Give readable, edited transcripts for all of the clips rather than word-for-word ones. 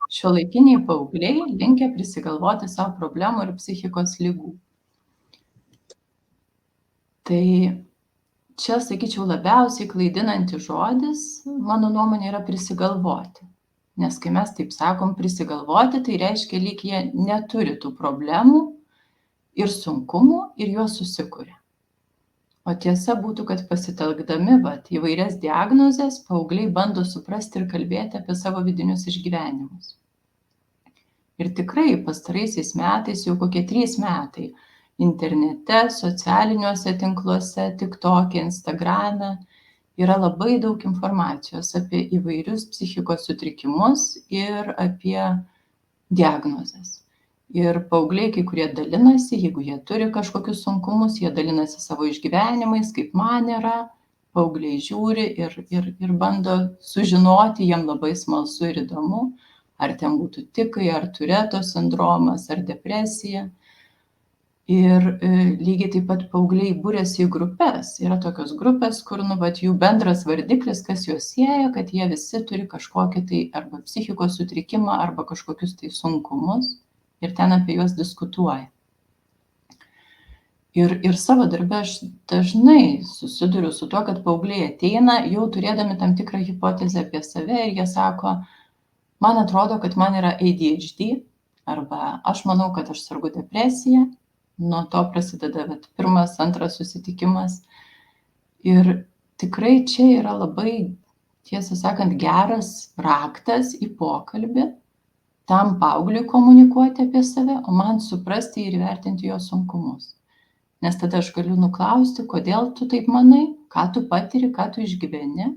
Šiuolaikiniai paaugliai linkę prisigalvoti savo problemų ir psichikos ligų. Tai čia, sakyčiau, labiausiai klaidinantis žodis, mano nuomonė, yra prisigalvoti. Nes kai mes taip sakom prisigalvoti, tai reiškia, lyg jie neturi tų problemų ir sunkumų ir juos susikuria. O tiesa būtų, kad pasitelkdami įvairias diagnozes, paaugliai bando suprasti ir kalbėti apie savo vidinius išgyvenimus. Ir tikrai pastaraisiais metais, jau kokie 3 metai, internete, socialiniuose tinkluose, TikTok'e, Instagram'e yra labai daug informacijos apie įvairius psichikos sutrikimus ir apie diagnozes. Ir paaugliai, kai kurie dalinasi, jeigu jie turi kažkokius sunkumus, jie dalinasi savo išgyvenimais, kaip man yra, paaugliai žiūri ir bando sužinoti, jiem labai smalsu ir įdomu, ar ten būtų tikai, ar Tureto sindromas, ar depresija. Ir lygiai taip pat paaugliai buriasi į grupes. Yra tokios grupės, kur jų bendras vardiklis, kas juos sieja, kad jie visi turi kažkokį tai arba psichikos sutrikimą, arba kažkokius tai sunkumus ir ten apie juos diskutuoja. Ir savo darbe aš dažnai susiduriu su tuo, kad paaugliai ateina jau turėdami tam tikrą hipotezę apie save ir jie sako, man atrodo, kad man yra ADHD, arba aš manau, kad aš sergu depresija. Nuo to prasideda pirmas, antras susitikimas. Ir tikrai čia yra labai, tiesą sakant, geras raktas į pokalbį, tam paaugliui komunikuoti apie save, o man suprasti ir įvertinti jo sunkumus. Nes tada aš galiu nuklausti, kodėl tu taip manai, ką tu patiri, ką tu išgyveni,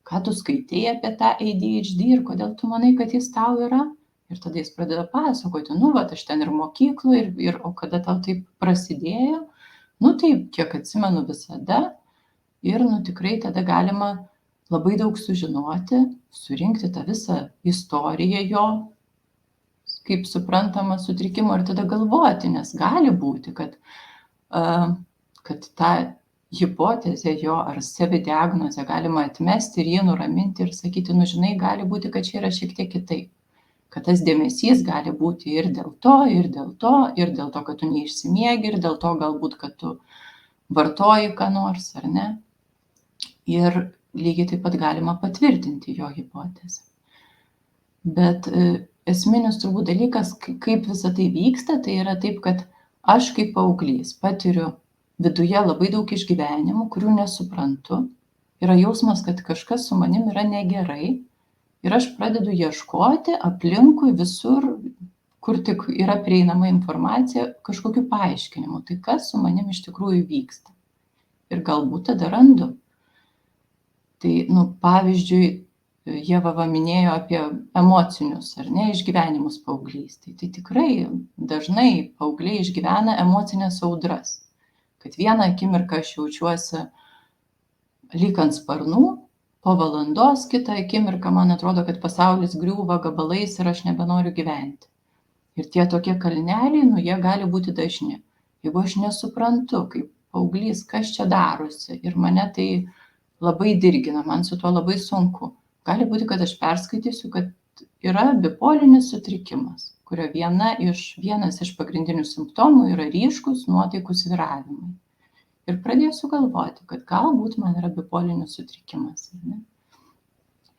ką tu skaitei apie tą ADHD ir kodėl tu manai, kad jis tau yra. Ir tada jis pradeda pasakoti, aš ten ir mokykloje, o kada tau taip prasidėjo, taip, kiek atsimenu visada. Ir tikrai tada galima labai daug sužinoti, surinkti tą visą istoriją jo, kaip suprantama, sutrikimo ir tada galvoti, nes gali būti, kad tą hipotezę jo ar savidiagnozę galima atmesti ir jį nuraminti ir sakyti, žinai, gali būti, kad čia yra šiek tiek kitaip. Kad tas dėmesys gali būti ir dėl to, ir dėl to, ir dėl to, kad tu neišsimiegi, ir dėl to galbūt, kad tu vartoji ką nors, ar ne. Ir lygiai taip pat galima patvirtinti jo hipotezę. Bet esminis turbūt dalykas, kaip visa tai vyksta, tai yra taip, kad aš kaip paauglys patiriu viduje labai daug išgyvenimų, kurių nesuprantu. Yra jausmas, kad kažkas su manim yra negerai. Ir aš pradedu ieškoti aplinkui visur, kur tik yra prieinama informacija, kažkokiu paaiškinimu. Tai kas su manim iš tikrųjų vyksta. Ir galbūt tada randu. Tai, pavyzdžiui, Ieva minėjo apie emocinius, ar ne, išgyvenimus paauglystėje. Tai tikrai dažnai paaugliai išgyvena emocinės audras. Kad vieną akimirką aš jaučiuosi lyg ant sparnų, po valandos, kitą akimirką man atrodo, kad pasaulis griūva gabalais ir aš nebenoriu gyventi. Ir tie tokie kalneliai, jie gali būti dažni. Jeigu aš nesuprantu, kaip paauglys, kas čia darosi ir mane tai labai dirgina, man su tuo labai sunku. Gali būti, kad aš perskaitysiu, kad yra bipolinis sutrikimas, kurio vienas iš pagrindinių simptomų yra ryškus nuotaikų svyravimai. Ir pradėsiu galvoti, kad galbūt man yra bipolinis sutrikimas. Ne?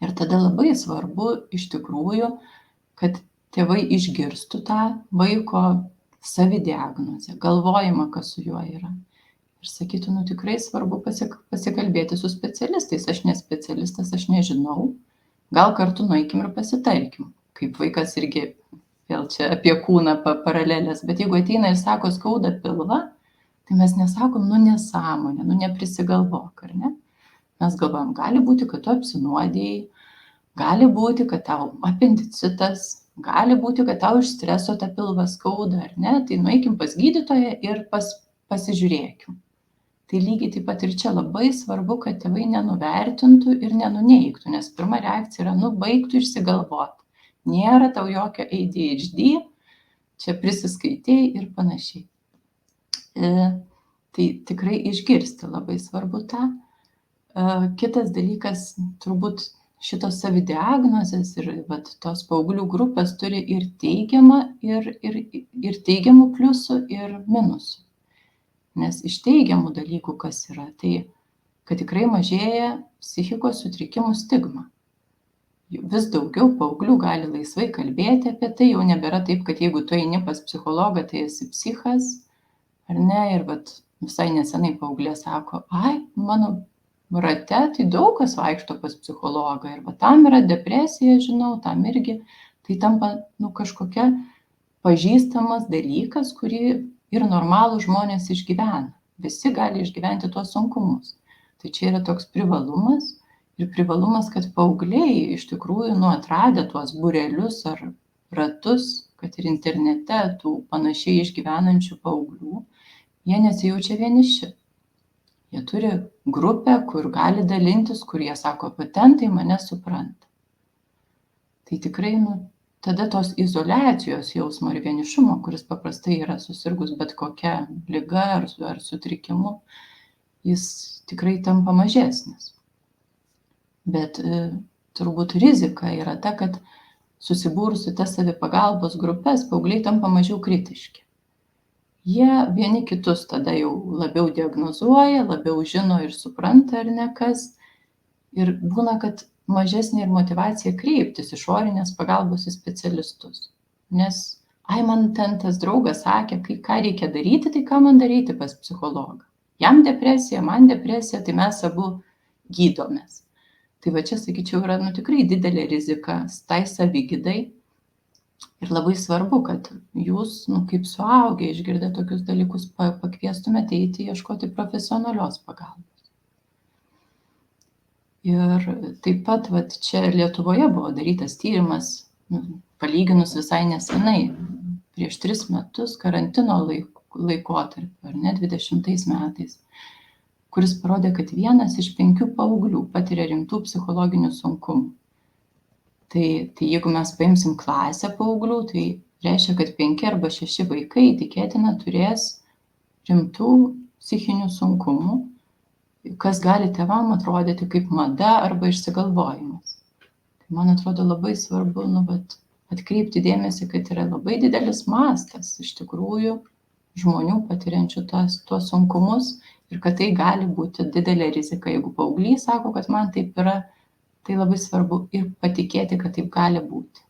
Ir tada labai svarbu iš tikrųjų, kad tėvai išgirstų tą vaiko savidiagnozę, galvojimą, kas su juo yra. Ir sakytų, tikrai svarbu pasikalbėti su specialistais. Aš ne specialistas, aš nežinau. Gal kartu nueikim ir pasitarkim. Kaip vaikas irgi, vėl čia apie kūną paralelės, bet jeigu ateina ir sako, skauda pilvą, tai mes nesakom, nesąmonė, neprisigalvok, ar ne? Mes galvojam, gali būti, kad tu apsinuodėjai, gali būti, kad tau apendicitas, gali būti, kad tau iš streso tą pilvą skauda, ar ne? Tai nueikim pas gydytoją ir pasižiūrėkim. Tai lygiai taip pat ir čia labai svarbu, kad tėvai nenuvertintų ir nenuneigtų, nes pirma reakcija yra, baigtų išsigalvoti. Nėra tau jokio ADHD, čia prisiskaitėjai ir panašiai. Tai tikrai išgirsti labai svarbu tą. Kitas dalykas, turbūt šitos savidiagnozės ir vat tos paauglių grupės turi ir teigiamą, ir teigiamų pliusų, ir minusų. Nes iš teigiamų dalykų kas yra, tai kad tikrai mažėja psichikos sutrikimų stigma. Vis daugiau paauglių gali laisvai kalbėti apie tai, jau nebėra taip, kad jeigu tu eini pas psichologą, tai esi psichas, ar ne, ir vat visai nesenai paauglė sako, ai, mano rate tai daug kas vaikšto pas psichologą, ir va tam yra depresija, žinau, tam irgi, tai tampa, kažkokia pažįstamas dalykas, kurį ir normalūs žmonės išgyvena. Visi gali išgyventi tuos sunkumus. Tai čia yra toks privalumas, ir privalumas, kad paaugliai iš tikrųjų atradę tuos būrelius ar ratus, kad ir internete tų panašiai išgyvenančių paauglių, jie nesijaučia vieniši. Jie turi grupę, kur gali dalintis, kur jie sako, patentai mane supranta. Tai tikrai, tada tos izoliacijos jausmo ir vienišumo, kuris paprastai yra susirgus bet kokia liga ar sutrikimu, jis tikrai tampa mažesnis. Bet turbūt rizika yra ta, kad susibūrus į tas savipagalbos grupes, paaugliai tampa mažiau kritiški. Jie vieni kitus tada jau labiau diagnozuoja, labiau žino ir supranta, ar ne kas. Ir būna, kad mažesnė ir motyvacija kreiptis išorinės pagalbos į specialistus. Nes, man ten tas draugas sakė, ką reikia daryti, tai ką man daryti pas psichologą. Jam depresija, man depresija, tai mes abu gydomės. Tai va čia, sakyčiau, yra tikrai didelė rizika tai savigydai. Ir labai svarbu, kad jūs, kaip suaugę, išgirdę tokius dalykus, pakviestumėte eiti ieškoti profesionalios pagalbos. Ir taip pat čia Lietuvoje buvo darytas tyrimas, palyginus visai nesenai, prieš 3 metus karantino laikotarpiu, ar ne, 20 metais, kuris parodė, kad 1 iš 5 paauglių patiria rimtų psichologinių sunkumų. Tai jeigu mes paimsim klasę paauglių, tai reiškia, kad 5 arba 6 vaikai tikėtina turės rimtų psichinių sunkumų, kas gali tėvam atrodyti kaip mada arba išsigalvojimas. Tai man atrodo labai svarbu atkreipti dėmesį, kad yra labai didelis mastas iš tikrųjų žmonių patiriančių tuos sunkumus ir kad tai gali būti didelė rizika. Jeigu paauglys sako, kad man taip yra, tai labai svarbu ir patikėti, kad taip gali būti.